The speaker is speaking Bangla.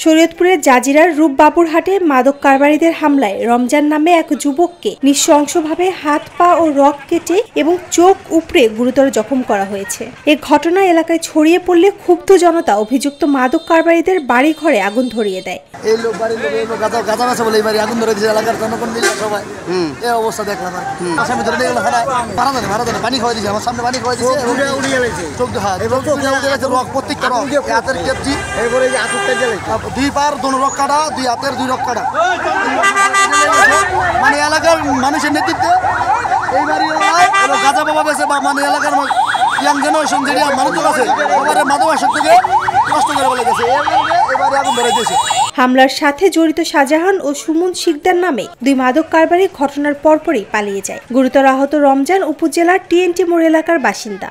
শরীয়তপুরের জাজিরার রূপবাবুরহাটে মাদক কারবারিদের হামলায় রমজান নামে এক যুবককে নৃশংসভাবে হাত পা ও রক কেটে এবং চোখ উপড়ে গুরুতর জখম করা হয়েছে। এ ঘটনা এলাকায় ছড়িয়ে পড়লে ক্ষুব্ধ জনতা অভিযুক্ত মাদক কারবারিদের বাড়ি ঘরে আগুন ধরিয়ে দেয়। এই লোক বাড়ির গাঁজা আছে বলে এই বাড়ি আগুন ধরে দিয়েছে, এলাকার জনগণ মিলে সবাই এই অবস্থা দেখলাম। আর আসামি ধরে নিয়ে গেল মারা দেয় পানি খাওয়া দিয়েছে, আমার সামনে পানি খাওয়া দিয়েছে, চোখ রক প্রত্যেকটা রক হাতের কেটছি, এরপরে দুই পার দোনো রক কাটা, দুই হাতের দুই রক কাটা। মানে এলাকার মানুষের নেতৃত্বে এই বাড়ি গাঁজা বাবা বেছে বা মানে এলাকার ইয়াং জেনারেশন যেটা মানুষ আছে সবার মাদকাসক্তিকে নষ্ট করে বলে গেছে, এবারে আগুন ধরে দিয়েছে। হামলার সাথে জড়িত শাহজাহান ও সুমন শিকদার নামে দুই মাদক কারবারি ঘটনার পরপরই পালিয়ে যায়। গুরুতর আহত রমজান উপজেলার টিএনটি মোড় এলাকার বাসিন্দা।